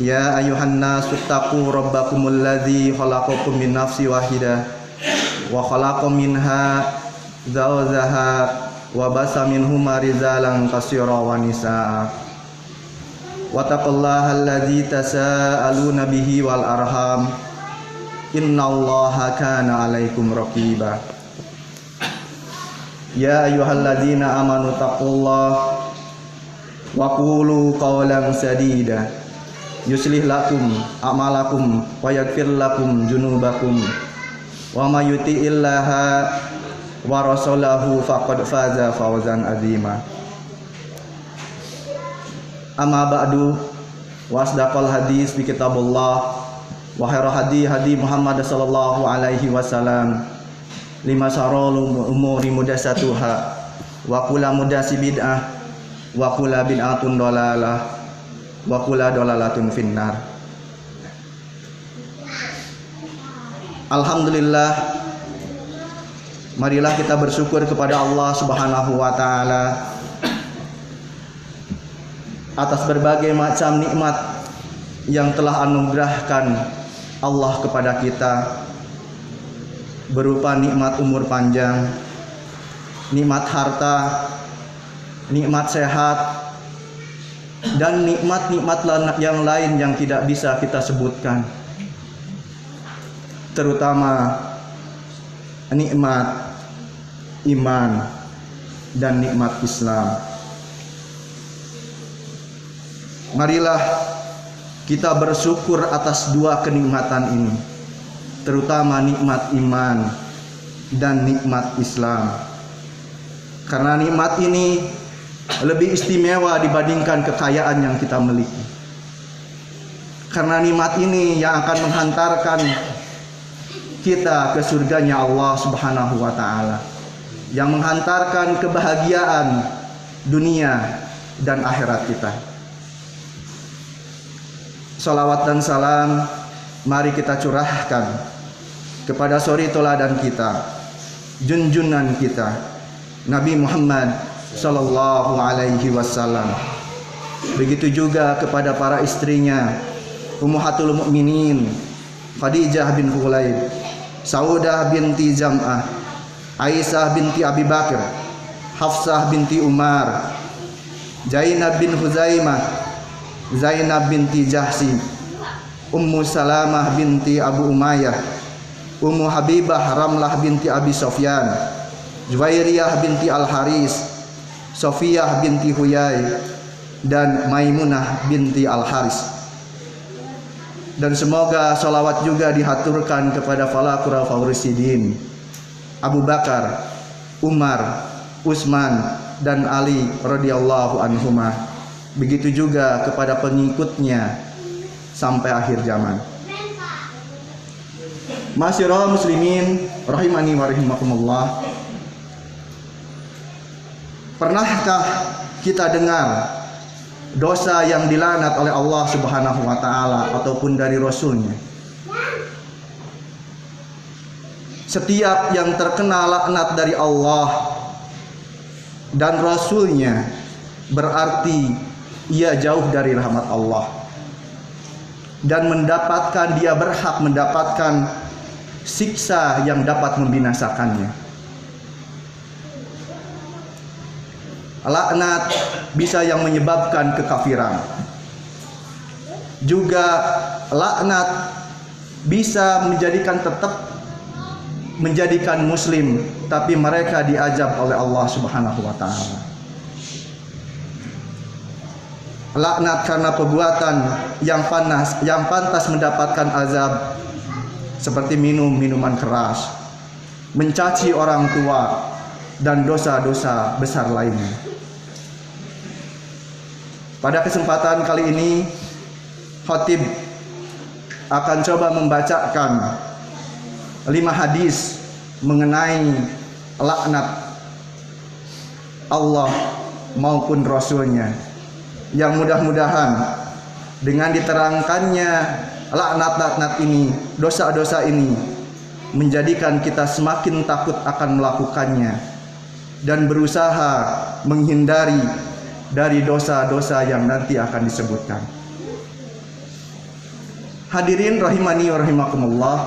Ya ayuhan nasu taqu rabbakumul ladzi khalaqakum min nafsin wahidah wa khalaqa minha zawjaha wa basa minhuma rijalan katsiran wa nisaa. Wattaqullaha alladzi tasaaluna bihi wal arham. Innallaha kana 'alaikum raqiba. Ya ayyuhalladzina amanu taqullaha wa qulu qawlan sadida yuslih lakum a'malakum wa yaghfir lakum dzunubakum wa may yuti'illaha wa rasulahu faqad faza fawzan azima. Amma ba'du, wa asdaqal hadis bi kitabillah wa khairal hadi Muhammad sallallahu alaihi wasallam. Lima syarrul umuri mudassatuha wa kullu mudassi bid'ah wa kullu bid'atun dhalalah wa kullu dhalalatun finnar. Alhamdulillah, marilah kita bersyukur kepada Allah Subhanahu wa taala atas berbagai macam nikmat yang telah anugerahkan Allah kepada kita, berupa nikmat umur panjang, nikmat harta, nikmat sehat, dan nikmat-nikmat yang lain yang tidak bisa kita sebutkan. Terutama nikmat iman dan nikmat Islam. Marilah kita bersyukur atas dua kenikmatan ini, terutama nikmat iman dan nikmat Islam. Karena nikmat ini lebih istimewa dibandingkan kekayaan yang kita miliki. Karena nikmat ini yang akan menghantarkan kita ke surganya Allah Subhanahu wa taala, yang menghantarkan kebahagiaan dunia dan akhirat kita. Salawat dan salam mari kita curahkan kepada suri teladan kita, junjunan kita, Nabi Muhammad sallallahu alaihi wasallam. Begitu juga kepada para istrinya, Ummahatul Mukminin Khadijah bin Khuwailid, Saudah binti Zam'ah, Aisyah binti Abi Bakar, Hafsah binti Umar, Zainab bin Huzaimah, Zainab binti Jahsi, Ummu Salamah binti Abu Umayyah, Ummu Habibah Ramlah binti Abi Sofyan, Juwairiyah binti Al-Haris, Sofiyah binti Huyai, dan Maimunah binti Al-Haris. Dan semoga salawat juga dihaturkan kepada falaqura fawrisidin, Abu Bakar, Umar, Utsman, dan Ali radhiyallahu anhumah. Begitu juga kepada pengikutnya sampai akhir zaman. Masyiral muslimin rahimani wa rahimakumullah. Pernahkah kita dengar dosa yang dilaknat oleh Allah Subhanahu wa taala ataupun dari Rasulnya? Setiap yang terkena laknat dari Allah dan Rasulnya berarti ia jauh dari rahmat Allah dan dia berhak mendapatkan siksa yang dapat membinasakannya. Laknat bisa yang menyebabkan kekafiran. Juga laknat bisa menjadikan muslim, tapi mereka diazab oleh Allah Subhanahu wa taala. Laknat karena perbuatan yang pantas mendapatkan azab, seperti minum minuman keras, mencaci orang tua, dan dosa-dosa besar lainnya. Pada kesempatan kali ini, khatib akan coba membacakan 5 hadis mengenai laknat Allah maupun Rasulnya, yang mudah-mudahan dengan diterangkannya laknat-laknat ini, dosa-dosa ini, menjadikan kita semakin takut akan melakukannya dan berusaha menghindari dari dosa-dosa yang nanti akan disebutkan. Hadirin rahimani wa rahimakumullah.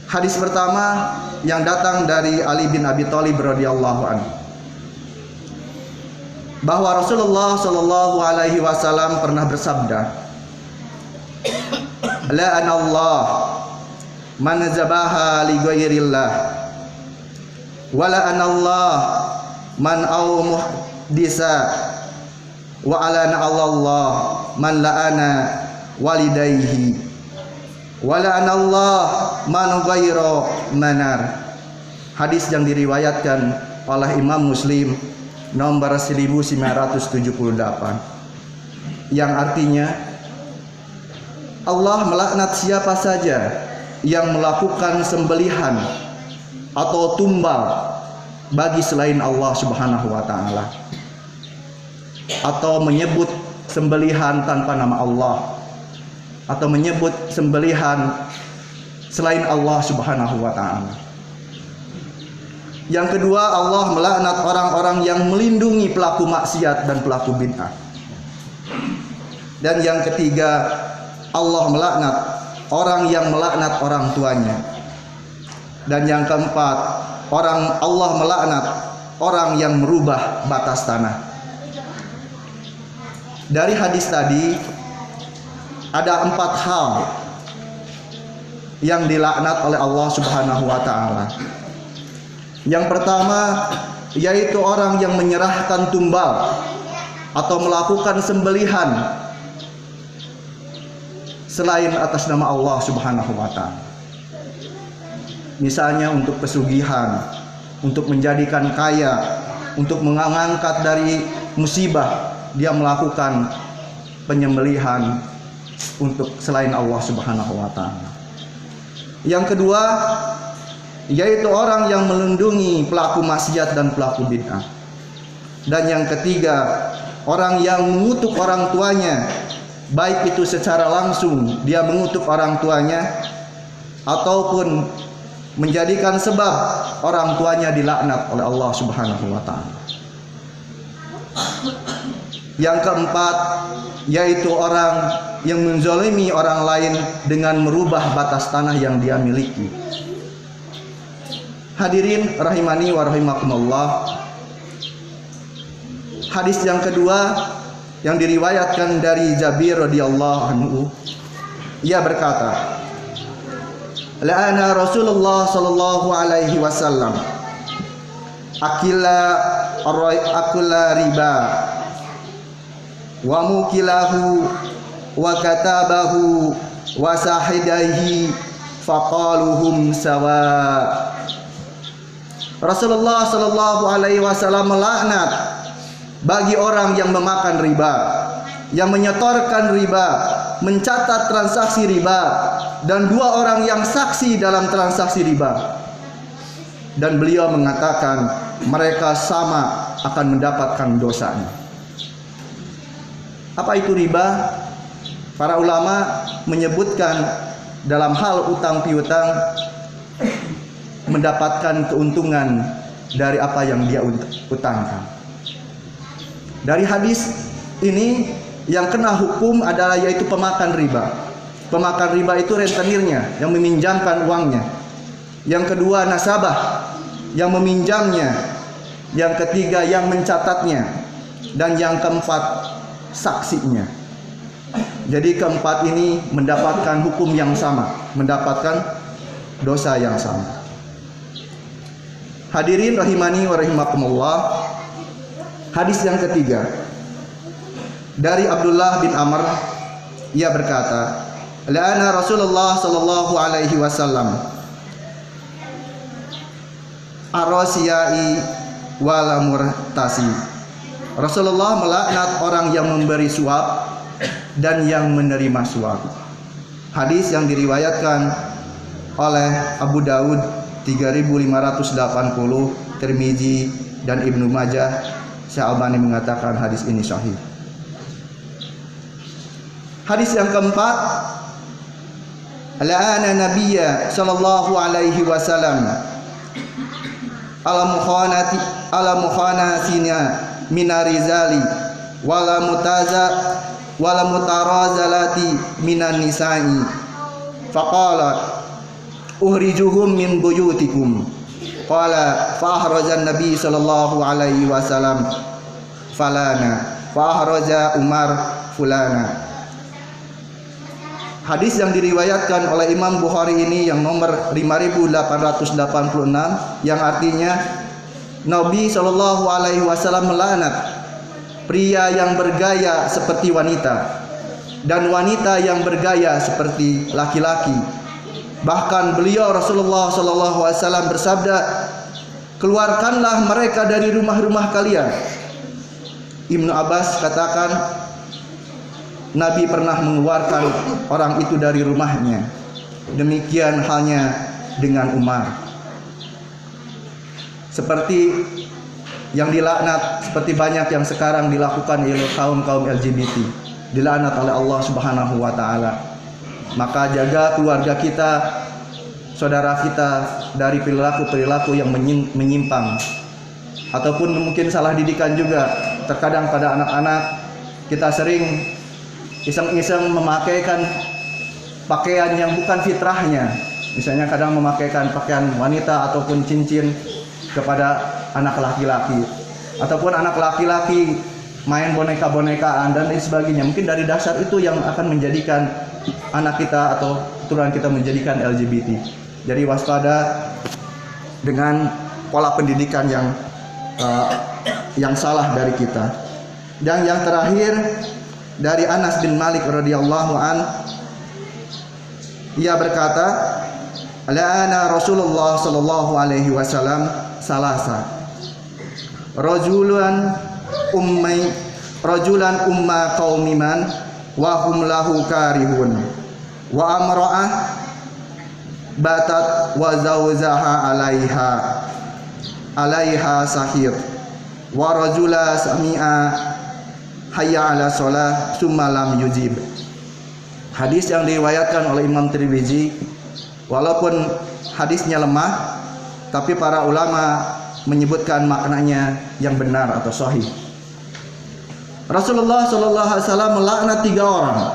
Hadis pertama yang datang dari Ali bin Abi Thalib radhiyallahu anhu, bahwa Rasulullah sallallahu alaihi wasallam pernah bersabda, "La'anallah man zabaha li ghairillah, wa la'anallah man aw muhdisa, wa alana Allah man la'ana walidayhi, wa la'anallah man ghayra manar." Hadis yang diriwayatkan oleh Imam Muslim nomor 1978, yang artinya Allah melaknat siapa saja yang melakukan sembelihan atau tumbal bagi selain Allah Subhanahu wa taala, atau menyebut sembelihan tanpa nama Allah, atau menyebut sembelihan selain Allah Subhanahu wa taala. Yang kedua, Allah melaknat orang-orang yang melindungi pelaku maksiat dan pelaku bid'ah. Dan yang ketiga, Allah melaknat orang yang melaknat orang tuanya. Dan yang keempat, Allah melaknat orang yang merubah batas tanah. Dari hadis tadi ada 4 hal yang dilaknat oleh Allah Subhanahu wa taala. Yang pertama yaitu orang yang menyerahkan tumbal atau melakukan sembelihan selain atas nama Allah Subhanahu wa taala. Misalnya untuk pesugihan, untuk menjadikan kaya, untuk mengangkat dari musibah, dia melakukan penyembelihan untuk selain Allah Subhanahu wa taala. Yang kedua yaitu orang yang melindungi pelaku maksiat dan pelaku bid'ah. Dan yang ketiga, orang yang mengutuk orang tuanya, baik itu secara langsung dia mengutuk orang tuanya, ataupun menjadikan sebab orang tuanya dilaknat oleh Allah Subhanahu wa taala. Yang keempat yaitu orang yang menzalimi orang lain dengan merubah batas tanah yang dia miliki. Hadirin rahimani wa rahimakumullah. Hadis yang kedua yang diriwayatkan dari Jabir radhiyallahu anhu, ia berkata, "La'ana Rasulullah sallallahu alaihi wasallam akula riba wa mukilahu wa katabahu wa sahidaihi faqaluhum sawa." Rasulullah sallallahu alaihi wasallam melaknat bagi orang yang memakan riba, yang menyetorkan riba, mencatat transaksi riba, dan 2 orang yang saksi dalam transaksi riba. Dan beliau mengatakan mereka sama akan mendapatkan dosanya. Apa itu riba? Para ulama menyebutkan dalam hal utang piutang mendapatkan keuntungan dari apa yang dia utangkan. Dari hadis ini yang kena hukum adalah yaitu pemakan riba. Pemakan riba itu rentenirnya yang meminjamkan uangnya. Yang kedua nasabah yang meminjamnya. Yang ketiga yang mencatatnya. Dan yang keempat saksinya. Jadi keempat ini mendapatkan hukum yang sama, mendapatkan dosa yang sama. Hadirin rahimani wa rahimakumullah. Hadis yang ketiga dari Abdullah bin Amr, ia berkata, "La'ana Rasulullah sallallahu alaihi wasallam arasiyai wal murtasi." Rasulullah melaknat orang yang memberi suap dan yang menerima suap. Hadis yang diriwayatkan oleh Abu Daud 3580, Tirmizi dan Ibnu Majah. Syalbani mengatakan hadis ini sahih. Hadis yang keempat, la'ana nabiyya sallallahu alaihi wasallam ala mukhanasina minarizali wala wal mutarazalati minan nisa'i. Faqala uhrijuhum min buyutikum. Qala fa ahrajan nabi sallallahu alaihi wasallam falana fa ahraja Umar fulana. Hadis yang diriwayatkan oleh Imam Bukhari ini yang nomor 5886 yang artinya Nabi sallallahu alaihi wasallam melaknat pria yang bergaya seperti wanita dan wanita yang bergaya seperti laki-laki. Bahkan beliau Rasulullah sallallahu alaihi wasallam bersabda, keluarkanlah mereka dari rumah-rumah kalian. Ibnu Abbas katakan Nabi pernah mengeluarkan orang itu dari rumahnya. Demikian halnya dengan Umar. Seperti yang dilaknat, seperti banyak yang sekarang dilakukan oleh kaum LGBT. Dilaknat oleh Allah Subhanahu wa taala. Maka jaga keluarga kita, saudara kita dari perilaku-perilaku yang menyimpang ataupun mungkin salah didikan juga. Terkadang pada anak-anak kita sering iseng-iseng memakaikan pakaian yang bukan fitrahnya. Misalnya kadang memakaikan pakaian wanita ataupun cincin kepada anak laki-laki, ataupun anak laki-laki main boneka-bonekaan dan lain sebagainya. Mungkin dari dasar itu yang akan menjadikan anak kita atau keturunan kita menjadikan LGBT. Jadi waspada dengan pola pendidikan yang salah dari kita. Dan yang terakhir dari Anas bin Malik radhiyallahu an, ia berkata, la'ana Rasulullah sallallahu alaihi wasallam salasa. Rajulan umma qaumiman wa hum lahu karihun wa amra'ah batat wa zawzaha alaiha sahir wa rajula sami'a hayya ala sholah summa lam yujib. Hadis yang diriwayatkan oleh Imam Tirmizi, walaupun hadisnya lemah, tapi para ulama menyebutkan maknanya yang benar atau sahih. Rasulullah sallallahu alaihi wasallam melaknat 3 orang,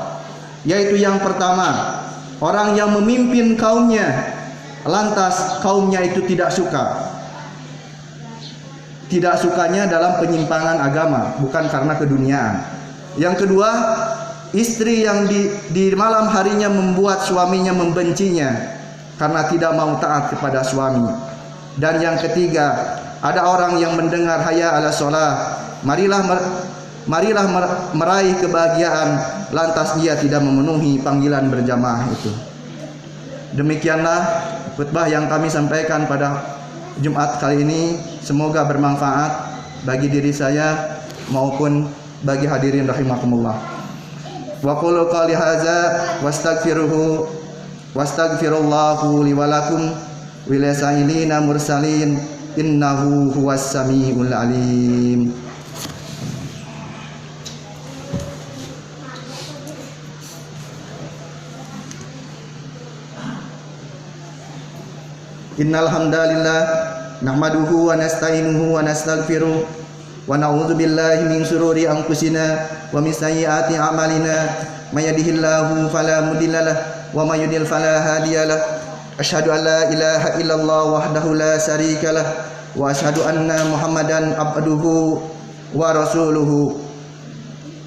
yaitu yang pertama, orang yang memimpin kaumnya lantas kaumnya itu tidak suka. Tidak sukanya dalam penyimpangan agama, bukan karena keduniaan. Yang kedua, istri yang di malam harinya membuat suaminya membencinya karena tidak mau taat kepada suami. Dan yang ketiga, ada orang yang mendengar hayya ala sholah, marilah meraih kebahagiaan, lantas ia tidak memenuhi panggilan berjamaah itu. Demikianlah khutbah yang kami sampaikan pada Jumat kali ini. Semoga bermanfaat bagi diri saya maupun bagi hadirin rahimakumullah. Wa qulu qali hadza wastaghfirullahu li wa lakum wa lisailina mursalin innahu huwas samiul alim. Innal hamdalillah nahmaduhu wa nasta'inuhu wa nastaghfiruh wa na'udzu billahi min shururi anfusina wa min sayyiati a'malina may yahdihillahu fala mudhillalah wa may yudhlil fala hadiyalah. Asyhadu an la ilaha illallah wahdahu la syarikalah wa asyhadu anna Muhammadan abduhu wa rasuluhu.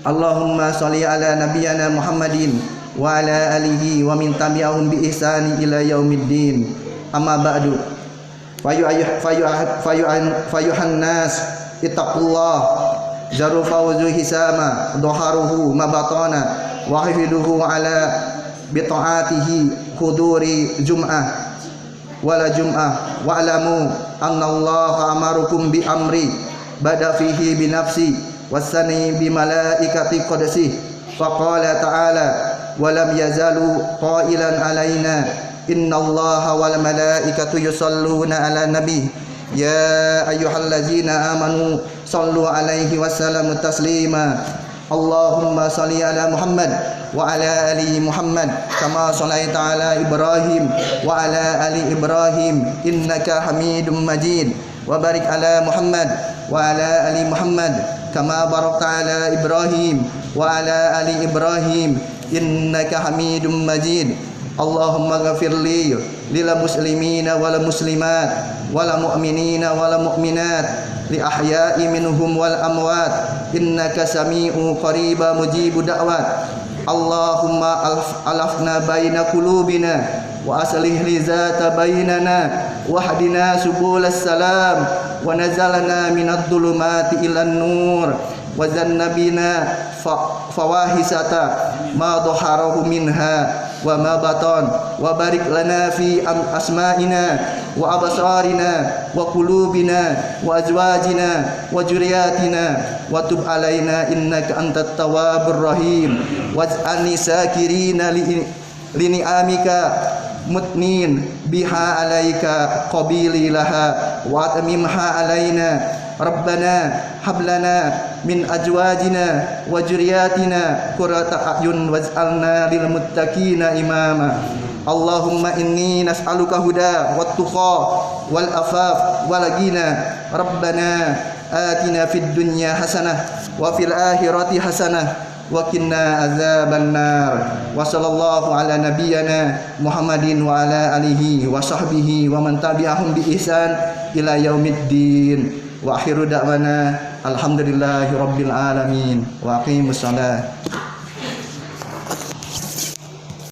Allahumma shalli ala nabiyyina Muhammadin wa ala alihi wa min tabi'ahum bi ihsani ila yaumiddin. Amma ba'du, fayuhan nas ittaqullah jaru fawzu hisama dhaharuhu mabatana wa hifiduhu ala bita'atihi huduri jum'ah wala jum'ah wa'lamu anna Allah amarukum bi amri bada fihi bi nafsi wasani bi malaikati qadsi faqala ta'ala walam yazalu qailan alaina innallaha wal malaikatu yusalluna ala nabi ya ayyuhallazina amanu sallu alaihi wasallam taslima. Allahumma salli ala Muhammad wa ala ali Muhammad kama shallaita ala Ibrahim wa ala ali Ibrahim innaka Hamidum Majid wa barik ala Muhammad wa ala ali Muhammad كما باركت على إبراهيم وعلى آل إبراهيم إنك حميد مجيد اللهم اغفر لي للمسلمين والمسلمات والمؤمنين والمؤمنات لأحياء منهم والأموات إنك سميع قريب مجيب دعوات اللهم ألفنا بين قلوبنا وأصلح لي ذات بيننا واهدنا سبل السلام ونزلنا من الظلمات إلى النور وجنبنا فواحشة ما ظهره منها وما بطن وبارك لنا في أسمائنا وأبصارنا وقلوبنا وأزواجنا وذرياتنا وتب علينا إنك أنت التواب الرحيم واجعلني شاكرين لنعمك متنين بها عليك قبيلي لها وأتممها علينا ربنا هب لنا من أزواجنا وذرياتنا قرة أعين واجعلنا للمتقين إماما اللهم إني نسألك هدى والتقى والعفاف والغنى ربنا آتنا في الدنيا حسنة وفي الآخرة حسنة وقنا عذاب النار وصلى الله على نبينا محمد وعلى آله وصحبه ومن تبعهم بإحسان إلى يوم الدين وآخر دعوانا الحمد لله رب العالمين وأقيموا الصلاة